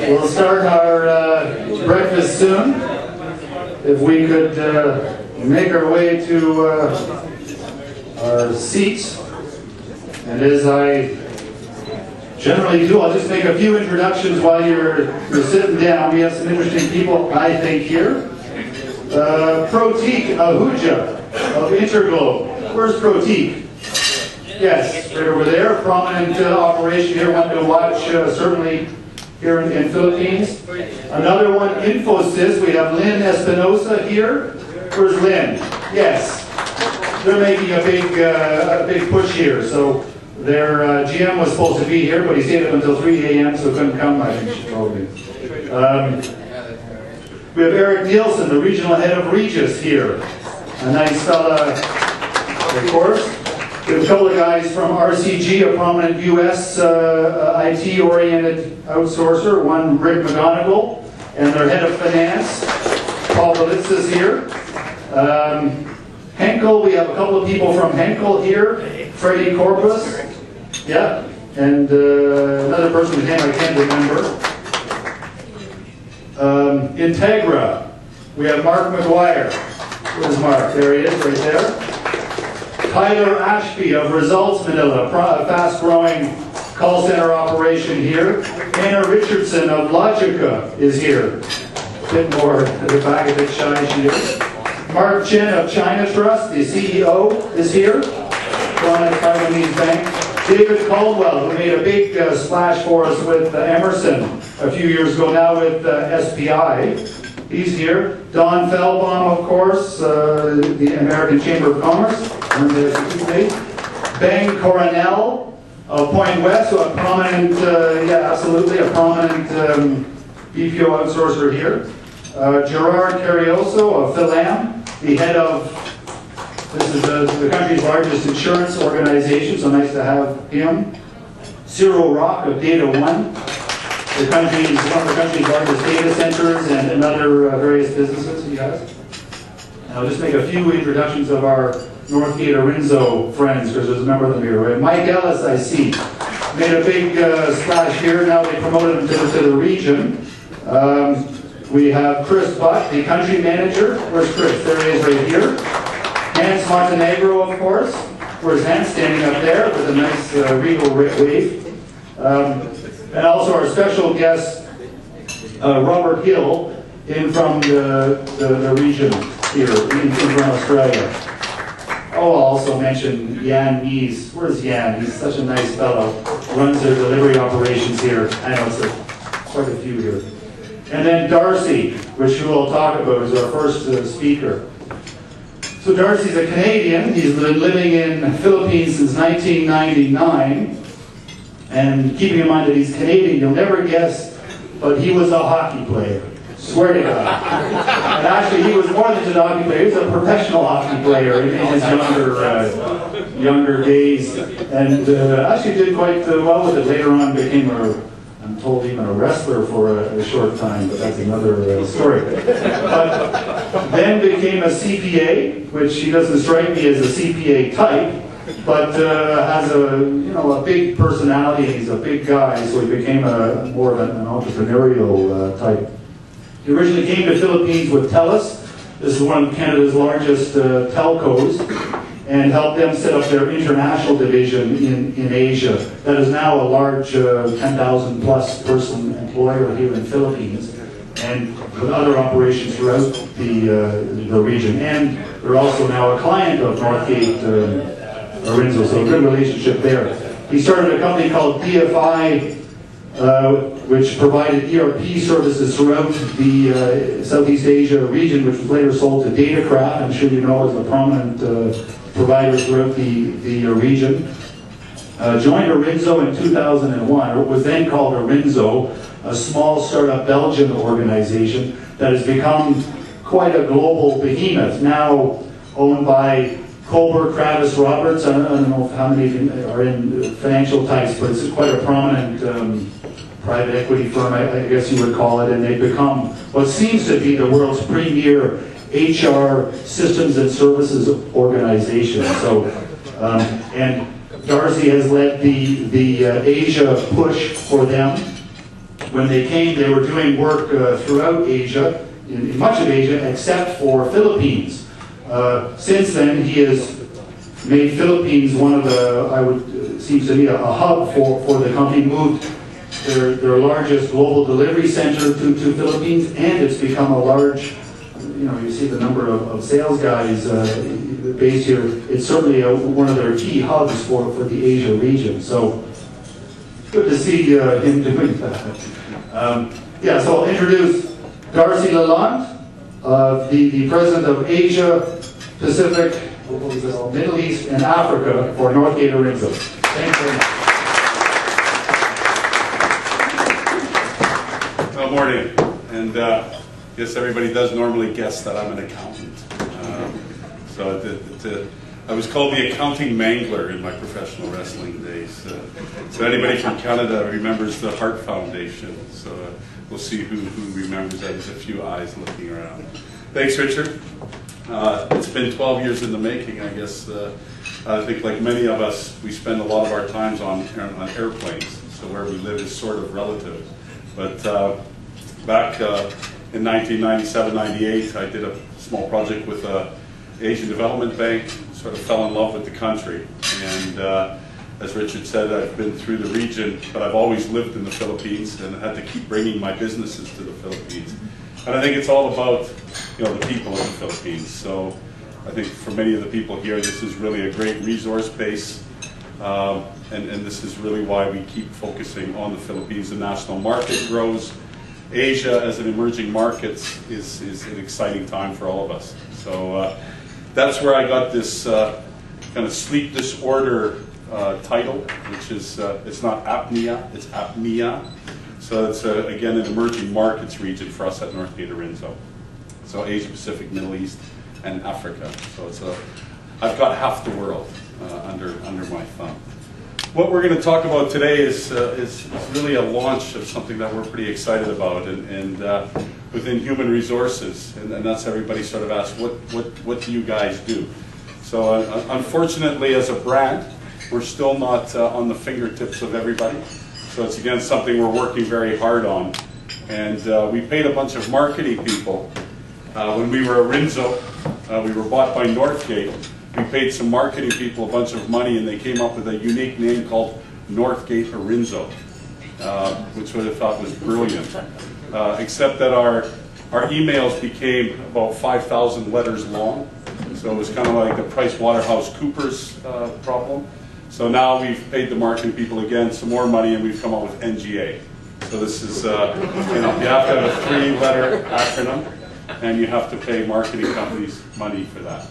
We'll start our breakfast soon. If we could make our way to our seats. And as I generally do, I'll just make a few introductions while you're sitting down. We have some interesting people, I think, here. Proteek Ahuja of Interglobe. Where's Proteek? Yes, right over there. Prominent operation here, one to watch, certainly here in Philippines. Another one, Infosys. We have Lynn Espinosa here. Where's Lynn? Yes. They're making a big push here. So their GM was supposed to be here, but he stayed up until 3 a.m., so couldn't come, I think she told me. We have Eric Nielsen, the regional head of Regis here. A nice fella, of course. We have a couple of guys from RCG, a prominent U.S. IT-oriented outsourcer. One, Rick McGonigal, and their head of finance, Paul Belitz, is here. Henkel, we have a couple of people from Henkel here. Freddie Corpus, yeah, and another person whose name I can't remember. Integra, we have Mark McGuire. Where's Mark? There he is, right there. Tyler Ashby of Results Manila, a fast-growing call center operation here. Anna Richardson of Logica is here. A bit more at the back, a bit shy she is. Mark Chen of China Trust, the CEO, is here. Prominent Taiwanese bank. David Caldwell, who made a big splash for us with Emerson a few years ago, now with SPI. He's here. Don Feldbaum, of course, the American Chamber of Commerce. Ben Coronel of Point West, so a prominent, yeah, absolutely, a prominent BPO outsourcer here. Gerard Carrioso of Philam, the head of, this is the country's largest insurance organization, so nice to have him. Cyril Rock of Data One, one of the country's largest data centers and other various businesses he has. And I'll just make a few introductions of our NorthgateArinso friends, because there's a number of them here. Right? Mike Ellis, I see, made a big splash here. Now they promoted him to the region. We have Chris Butt, the country manager. Where's Chris? There he is right here. Hans Montenegro, of course. Where's Hans? Standing up there with a nice regal wave. And also our special guest, Robert Hill, in from the region here, in from Australia. Oh, I'll also mention Jan Mies. Where's Jan? He's such a nice fellow. Runs their delivery operations here. I know it's quite a few here. And then Darcy, which we'll talk about, is our first speaker. So Darcy's a Canadian. He's been living in the Philippines since 1999. And keeping in mind that he's Canadian, you'll never guess, but he was a hockey player. Swear to God. And actually, he was more than just a hockey player. He was a professional hockey player in his younger days. And actually did quite well with it. Later on became I'm told, even a wrestler for a short time, but that's another story. But then became a CPA, which he doesn't strike me as a CPA type, but has a big personality. He's a big guy, so he became more of an entrepreneurial type. He originally came to the Philippines with TELUS. This is one of Canada's largest telcos, and helped them set up their international division in Asia. That is now a large 10,000 plus person employer here in the Philippines, and with other operations throughout the region. And they're also now a client of NorthgateArinso, so a good relationship there. He started a company called DFI, which provided ERP services throughout the Southeast Asia region, which was later sold to Datacraft. I'm sure you know is a prominent provider throughout the region. Joined Arinso in 2001. It was then called Arinso, a small startup Belgian organization that has become quite a global behemoth, now owned by Colbert Kravis Roberts. I don't know how many are in financial types, but it's quite a prominent private equity firm, I guess you would call it, and they've become what seems to be the world's premier HR systems and services organization. So, and Darcy has led the Asia push for them. When they came, they were doing work throughout Asia, in much of Asia, except for Philippines. Since then, he has made Philippines one of the, seems to me, a hub for the company, moved their largest global delivery center to Philippines, and it's become a large, you see the number of sales guys based here. It's certainly one of their key hubs for the Asia region. So good to see him doing that. Yeah, so I'll introduce Darcy Lalonde, the president of Asia, Pacific, Middle East, and Africa for NorthgateArinso. Thanks very much. Good morning, and yes, everybody does normally guess that I'm an accountant. I was called the accounting mangler in my professional wrestling days. So anybody from Canada remembers the Hart Foundation. So we'll see who remembers that. There's a few eyes looking around. Thanks, Richard. It's been 12 years in the making, I guess. I think like many of us, we spend a lot of our times on airplanes. So where we live is sort of relative. But back in 1997-98, I did a small project with the Asian Development Bank, sort of fell in love with the country. And as Richard said, I've been through the region, but I've always lived in the Philippines and had to keep bringing my businesses to the Philippines. And I think it's all about, the people of the Philippines. So I think for many of the people here, this is really a great resource base. And this is really why we keep focusing on the Philippines. The national market grows. Asia as an emerging market is an exciting time for all of us. So that's where I got this kind of sleep disorder title, which is, it's not apnea, it's apnea. So it's, again, an emerging markets region for us at NorthgateArinso. So Asia, Pacific, Middle East, and Africa. So it's I've got half the world under my thumb. What we're going to talk about today is really a launch of something that we're pretty excited about, and within human resources, and that's everybody sort of asks, what do you guys do? So unfortunately, as a brand, we're still not on the fingertips of everybody. So it's again something we're working very hard on, and we paid a bunch of marketing people when we were Arinso. We were bought by Northgate. We paid some marketing people a bunch of money, and they came up with a unique name called NorthgateArinso, which I thought was brilliant. Except that our emails became about 5,000 letters long, so it was kind of like the PricewaterhouseCoopers problem. So now we've paid the marketing people again some more money, and we've come up with NGA. So this is, you have to have a 3-letter acronym, and you have to pay marketing companies money for that.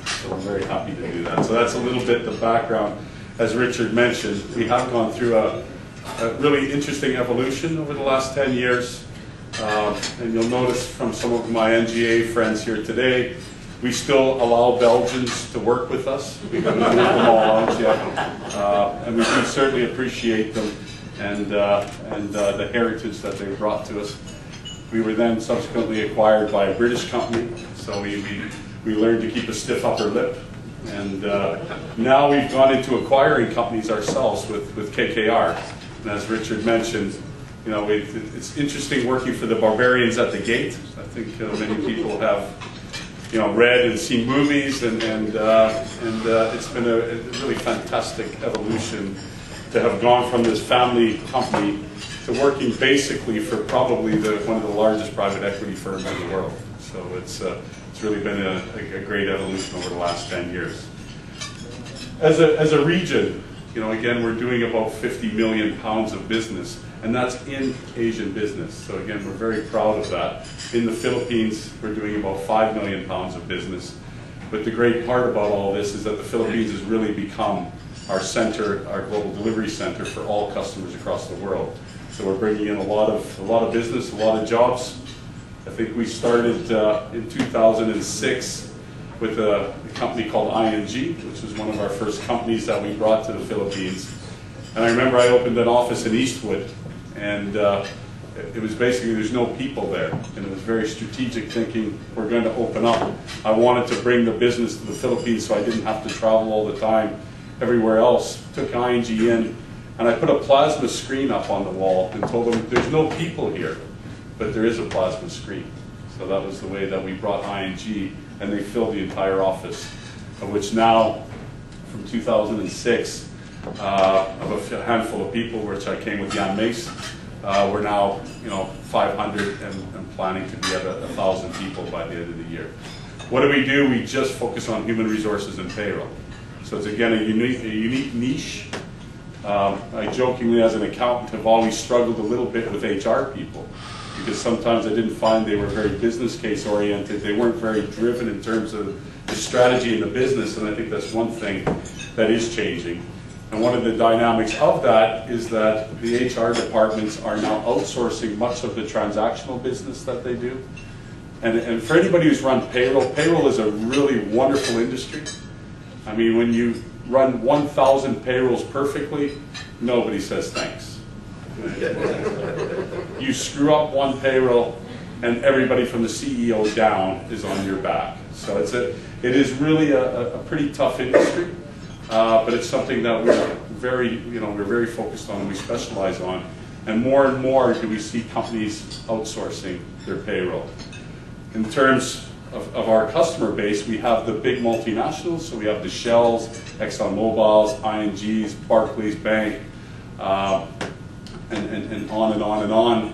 So we're very happy to do that. So that's a little bit the background. As Richard mentioned, we have gone through a really interesting evolution over the last 10 years. And you'll notice from some of my NGA friends here today, we still allow Belgians to work with us. We haven't moved them all out yet. And we do certainly appreciate them and the heritage that they brought to us. We were then subsequently acquired by a British company, so we learned to keep a stiff upper lip, and now we've gone into acquiring companies ourselves with KKR. And as Richard mentioned, it's interesting working for the barbarians at the gate. I think many people have read and seen movies, and it's been a really fantastic evolution to have gone from this family company to working basically for probably one of the largest private equity firms in the world. So it's really been a great evolution over the last 10 years. As a region, again, we're doing about 50 million pounds of business, and that's in Asian business. So again, we're very proud of that. In the Philippines, we're doing about 5 million pounds of business. But the great part about all this is that the Philippines has really become our center, our global delivery center for all customers across the world. So we're bringing in a lot of business, a lot of jobs. I think we started in 2006 with a company called ING, which was one of our first companies that we brought to the Philippines. And I remember I opened an office in Eastwood, and it was basically, there's no people there. And it was very strategic thinking, we're going to open up. I wanted to bring the business to the Philippines so I didn't have to travel all the time everywhere else. Took ING in, And I put a plasma screen up on the wall and told them, there's no people here, but there is a plasma screen. So that was the way that we brought ING, and they filled the entire office, of which now, from 2006, of a handful of people, which I came with Jan Mace, we're now 500 and planning to be at 1,000 people by the end of the year. What do? We just focus on human resources and payroll. So it's again a unique niche. I jokingly, as an accountant, have always struggled a little bit with HR people, because sometimes I didn't find they were very business case oriented. They weren't very driven in terms of the strategy in the business, and I think that's one thing that is changing. And one of the dynamics of that is that the HR departments are now outsourcing much of the transactional business that they do. And for anybody who's run payroll, payroll is a really wonderful industry. I mean, when you run 1,000 payrolls perfectly, nobody says thanks. You screw up one payroll, and everybody from the CEO down is on your back. So it is really a pretty tough industry, but it's something that we're very focused on and we specialize on. And more do we see companies outsourcing their payroll. In terms of our customer base, we have the big multinationals, so we have the Shells, ExxonMobils, INGs, Barclays Bank, and on and on and on.